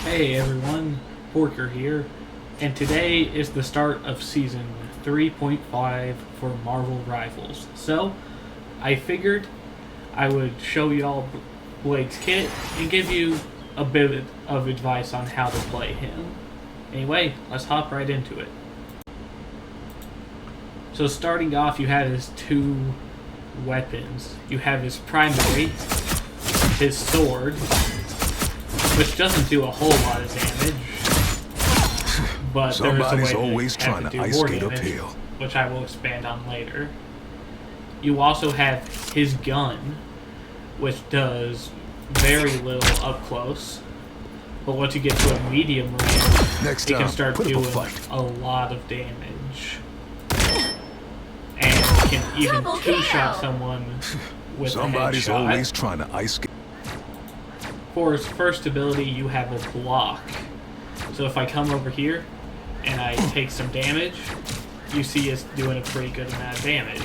Hey everyone, Porker here, and today is the start of Season 3.5 for Marvel Rivals. So, I figured I would show y'all Blade's kit and give you a bit of advice on how to play him. Anyway, let's hop right into it. So starting off, you have his two weapons. You have his primary, his sword, which doesn't do a whole lot of damage, but somebody's there's a way always to have trying to to do ice more skate damage, uphill, which I will expand on later. You also have his gun, which does very little up close, but once you get to a medium range, Next it can time, start put up a doing fight. a lot of damage, and can even Double two-shot kill. someone with somebody's a headshot. always trying to ice skate. For his first ability, you have a block. So if I come over here and I take some damage, you see it's doing a pretty good amount of damage.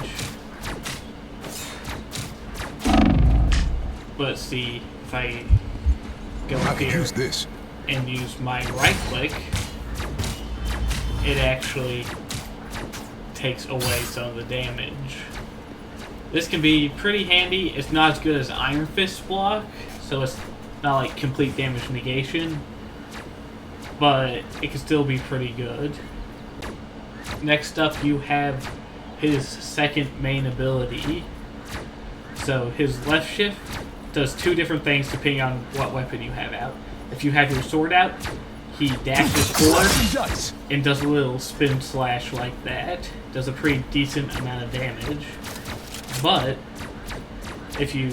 But see, if I go I up can here use this. and use my right click, it actually takes away some of the damage. This can be pretty handy. It's not as good as Iron Fist block, so it's not like complete damage negation, but it can still be pretty good. Next up, you have his second main ability. So his left shift does two different things depending on what weapon you have out. If you have your sword out, he dashes forward Slice and dice. and does a little spin slash like that. Does a pretty decent amount of damage. But if you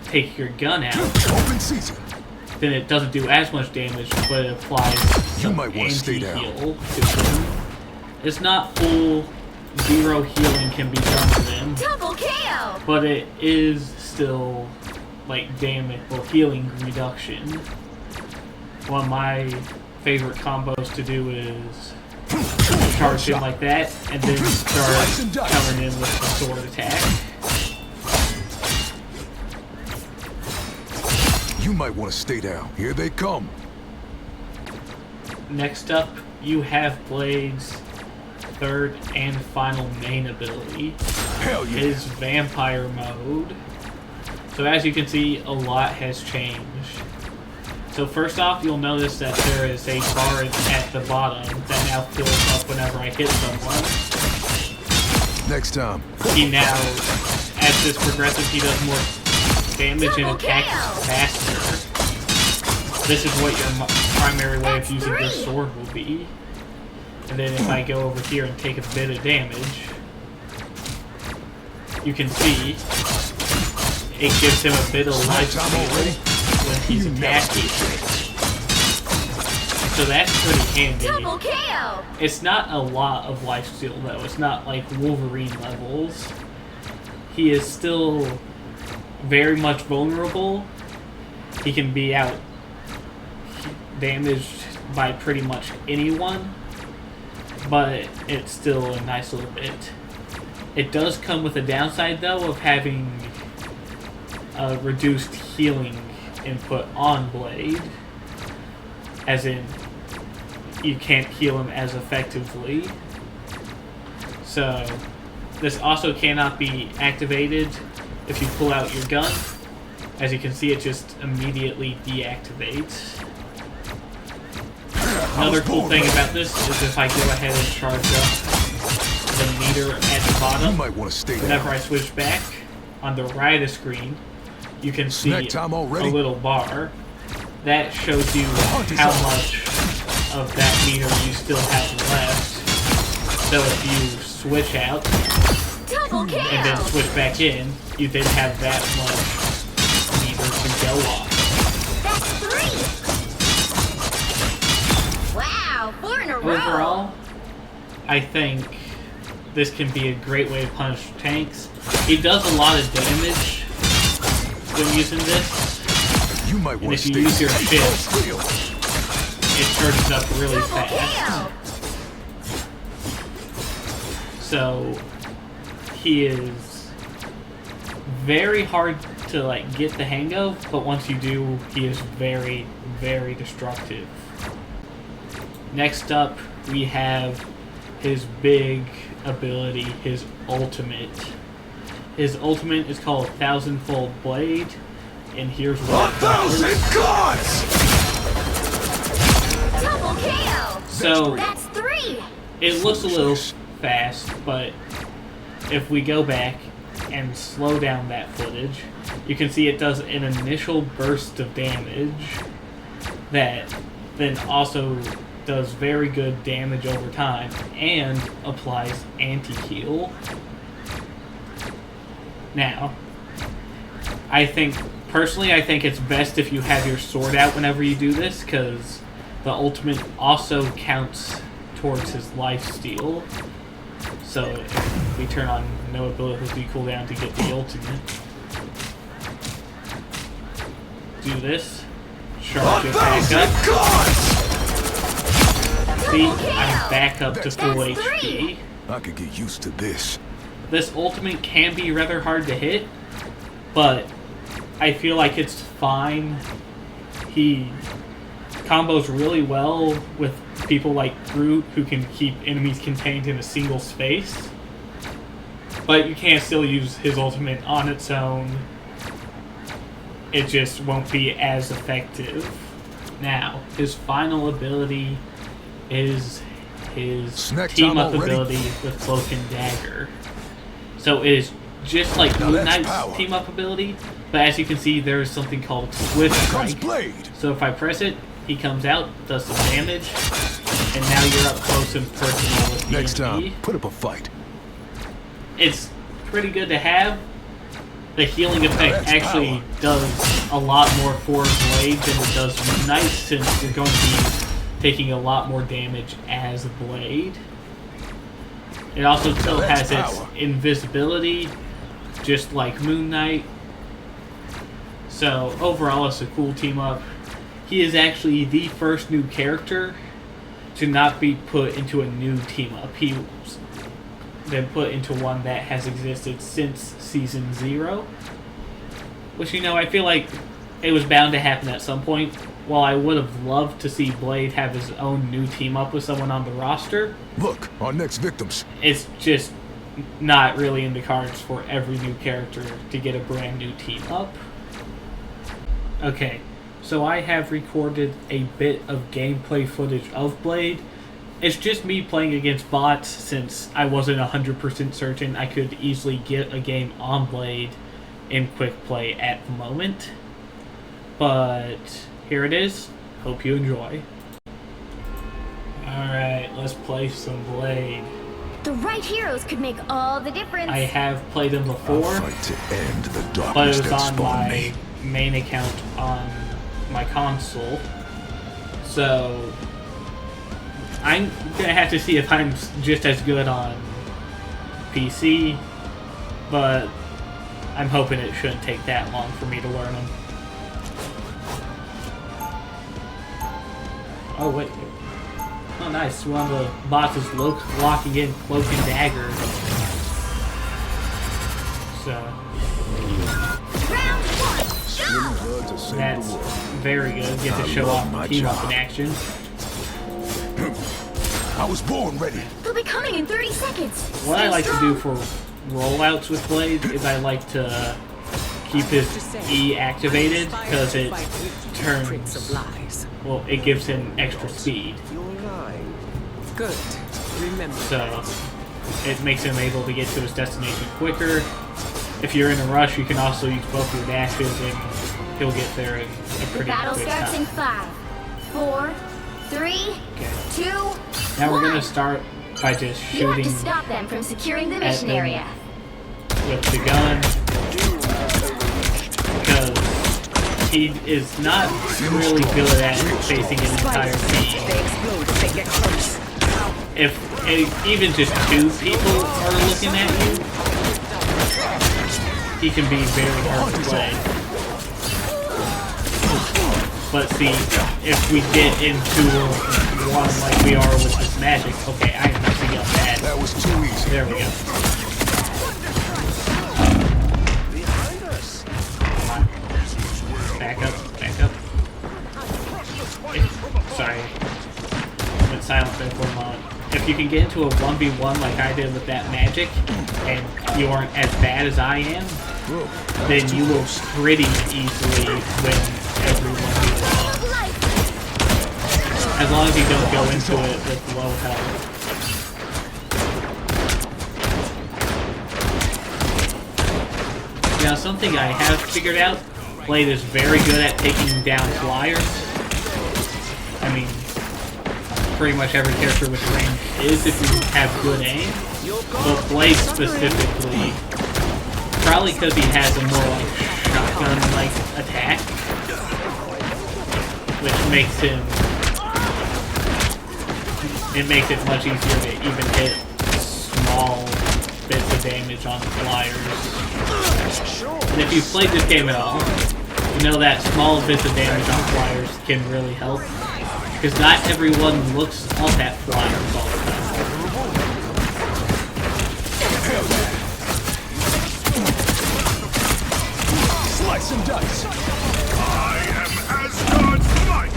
take your gun out, Open season. then it doesn't do as much damage, but it applies You some might wanna stay down. anti-heal to him. It's not full zero healing can be done to them, Double kill! but it is still like damage or healing reduction. One of my favorite combos to do is charge him like that, and then start coming in with the sword attack. You might want to stay down. Here they come. Next up, you have Blade's third and final main ability, Hell yeah. his vampire mode. So as you can see, a lot has changed. So first off, you'll notice that there is a bar at the bottom that now fills up whenever I hit someone. Next time. He now, as this progresses, he does more damage and attacks faster. This is what your primary way of using this sword will be. And then if I go over here and take a bit of damage, you can see it gives him a bit of life steal when he's attacking. So that's pretty handy. Double kill! It's not a lot of lifesteal though. It's not like Wolverine levels. He is still very much vulnerable. He can be out damaged by pretty much anyone, but it's still a nice little bit. It does come with a downside though of having a reduced healing input on Blade, as in you can't heal him as effectively. So this also cannot be activated if you pull out your gun. As you can see, it just immediately deactivates. Another cool thing about this is if I go ahead and charge up the meter at the You bottom, might want to stay whenever down. I switch back, on the right of the screen, you can see Snack time already? a little bar. That shows you how much of that meter you still have left. So if you switch out Double kill! and then switch back in, you then have that much meter to go off. That's 3! Wow, 4 in a row! Overall, I think this can be a great way to punish tanks. He does a lot of damage when using this. You might And want if to you stay use your down. shift, it charges up really Double fast. kill! So he is very hard to like get the hang of, but once you do, he is very, very destructive. Next up, we have his big ability, his ultimate. His ultimate is called Thousandfold Blade, and here's what it does. 1,000 gods! Double KO! So, That's 3! it looks a little fast, but if we go back and slow down that footage, you can see it does an initial burst of damage that then also does very good damage over time and applies anti-heal. Now, I think it's best if you have your sword out whenever you do this, because the ultimate also counts towards his lifesteal. So if we turn on no ability cooldown to get the ultimate, do this, charge it back up. Gods! See, I'm back up to full That's HP. I could get used to this. This ultimate can be rather hard to hit, but I feel like it's fine. He combos really well with people like Groot, who can keep enemies contained in a single space. But you can still use his ultimate on its own. It just won't be as effective. Now, his final ability is his Snack time team-up already? ability with Cloak and Dagger. So it is just like Now Moon that's Knight's power. team-up ability, but as you can see, there is something called Swift Comes Strike. Blade! So if I press it, he comes out, does some damage, and now you're up close and personal with the Next enemy. time, put up a fight. It's pretty good to have. The healing effect That's actually power. does a lot more for Blade than it does Moon Knight, since you're going to be taking a lot more damage as Blade. It also still That's has its power. invisibility, just like Moon Knight. So overall, it's a cool team up. He is actually the first new character to not be put into a new team up. He's been put into one that has existed since Season 0. Which, you know, I feel like it was bound to happen at some point. While I would have loved to see Blade have his own new team up with someone on the roster, Look, our next victims. it's just not really in the cards for every new character to get a brand new team up. Okay, so I have recorded a bit of gameplay footage of Blade. It's just me playing against bots, since I wasn't 100% certain I could easily get a game on Blade in quick play at the moment. But here it is. Hope you enjoy. Alright, let's play some Blade. The right heroes could make all the difference. I have played him I'll before, fight to end the but it darkness was that on spawned my me. main account on my console. So I'm gonna have to see if I'm just as good on PC, but I'm hoping it shouldn't take that long for me to learn them. Oh wait. Oh nice, one of the bots is locking in Cloak and Dagger. So Round 1, go! Blood to save that's the world. very good. Get to I show love off my team up job. in action. I was born ready. They'll be coming in 30 seconds. What I Stay like to strong. do for rollouts with Blade is I like to keep his E activated, because it turns, well, it gives him extra speed. You're lying. Good. Remember. So it makes him able to get to his destination quicker. If you're in a rush, you can also use both your dashes, and he'll get there in a The pretty battle quick starts in time. 5, 4, 3, Okay. 2, Now we're 1. gonna start by just You have shooting to stop them from securing the at mission them. area. with the gun, because he is not really good at facing an entire team. They explode if they get close. If even just 2 people are looking at you, he can be very hard to play. But see, if we get into one like we are with this magic, okay, I am messing up bad. That was too easy. There we go. Sorry. I went silent there for a moment. If you can get into a 1v1 like I did with that magic, and you aren't as bad as I am, then you will pretty easily win every 1v1. As long as you don't go into it with low health. Now, something I have figured out, Blade is very good at taking down flyers. I mean, pretty much every character with range is if you have good aim. But Blade specifically, probably because he has a more like shotgun-like attack, which makes him, it makes it much easier to even hit small bits of damage on flyers. And if you've played this game at all, you know that small bits of damage on flyers can really help. Because not everyone looks up at flyers all the time. Slice and dice. I am Asgard's might.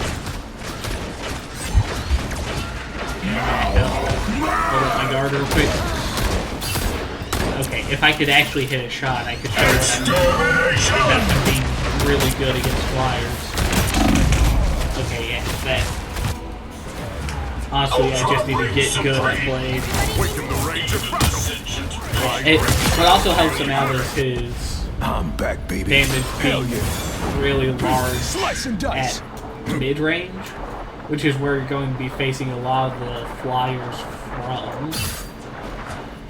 Hold up my guard real quick. Okay, if I could actually hit a shot, I could show what I mean. I'm being really good against flyers. Okay, yeah, that. Honestly, I just need to get good at Blade. Within the range of battle. What also helps him out is his I'm back, baby. damage Hell being yeah. really large Slice and dice. at mid-range, which is where you're going to be facing a lot of the flyers from.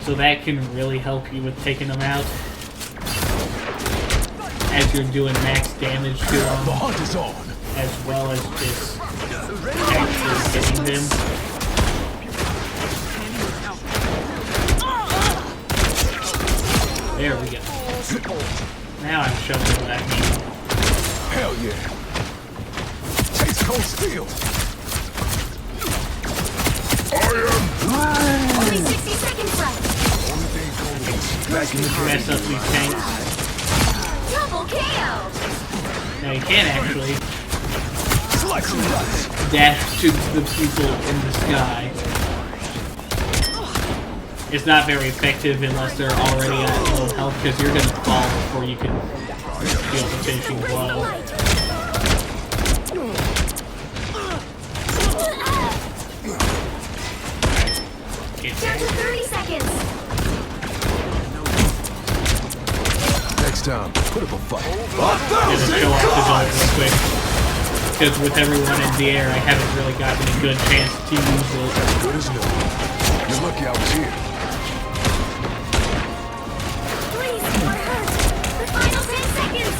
So that can really help you with taking them out. As you're doing max damage to The them, hunt is on. as well as just actually hitting them. There we go. Now I'm showing you what I mean. Hell yeah. Taste cold steel. Only 60 seconds left. Back in the Mess up these tanks. Double KO. Now you can actually slice and dice. dash to the people in the sky. It's not very effective unless they're already at low health because you're going to fall before you can deal the finishing blow. Down to 30 seconds. Next time, put up a fight. Just show off his ult real quick. Because with everyone in the air, I haven't really gotten a good chance to use it. Good as new. You're lucky I was here. Please, we're hurt. The final 10 seconds.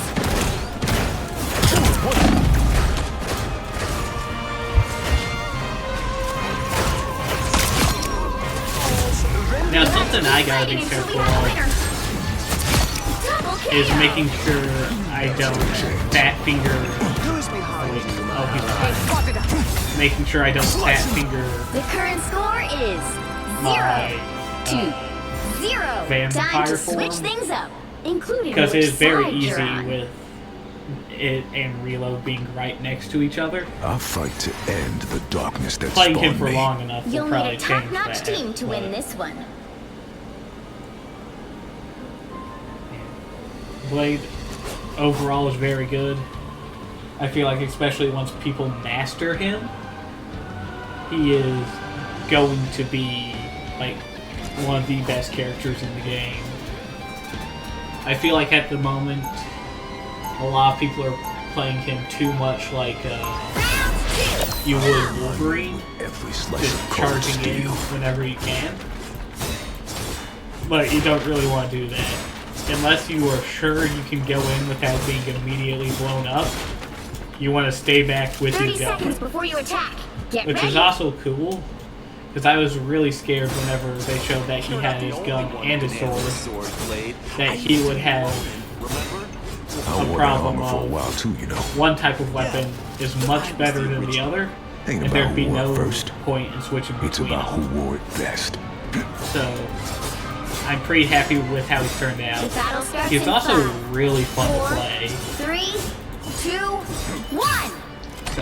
Now, something I gotta be careful of is making sure I don't fat finger. Oh, he's fine. Making sure I don't fat finger The current score is my 0-2-0. vampire Time to form. switch things up, including because it which is very side easy you're on. with it and reload being right next to each other. I'll fight to end the darkness that Playing him spawned for me. long enough will You'll need probably a change top-notch that. team to but win this one. Blade overall is very good. I feel like especially once people master him, he is going to be like one of the best characters in the game. I feel like at the moment, a lot of people are playing him too much like you would Wolverine, Every slice just of cold charging in steel. whenever you can. But you don't really want to do that. Unless you are sure you can go in without being immediately blown up, you want to stay back with 30 your gun. seconds before you attack. Get Which ready. is also cool, because I was really scared whenever they showed that he had his gun and his sword, that he would have I a wore that problem armor for a of while too, you know. one type of weapon is much better than the other, Ain't and about there'd be who wore it no first. point in switching It's between about them. who wore it best. So I'm pretty happy with how he's turned out. The battle starts He's in also 5, really fun to 4, play. 3, 2, 1. So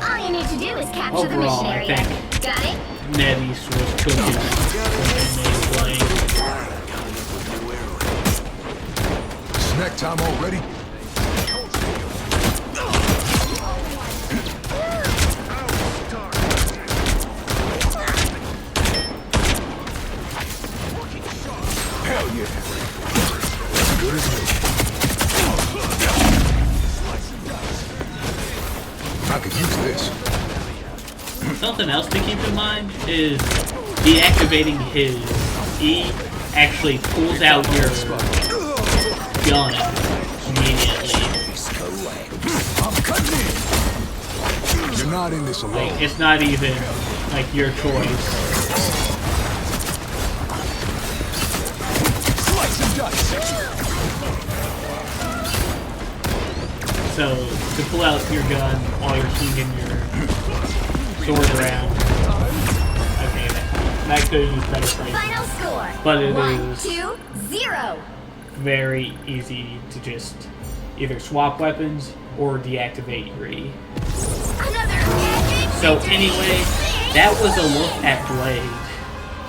All you need to do is capture the Overall, mission I area. think Got it? NetEase was cooking when they made Blade. Snack time already? Hell yeah. Good as new. I could use this. Something else to keep in mind is deactivating his E actually pulls out your gun immediately. I'm cutting in. You're not in this alone. Like, it's not even like your choice. Slice and dice. So to pull out your gun while you're swinging your sword around. Okay, that could use better phrasing. Final score. But it 1, is 2, 0. very easy to just either swap weapons or deactivate your E. Another epic So victory. anyway, that was a look at Blade.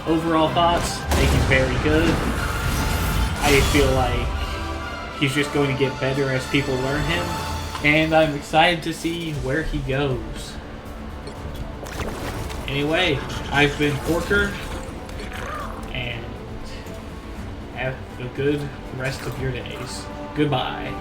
Overall thoughts, I think he's very good. I feel like he's just going to get better as people learn him, and I'm excited to see where he goes. Anyway, I've been Porker, and have a good rest of your days. Goodbye.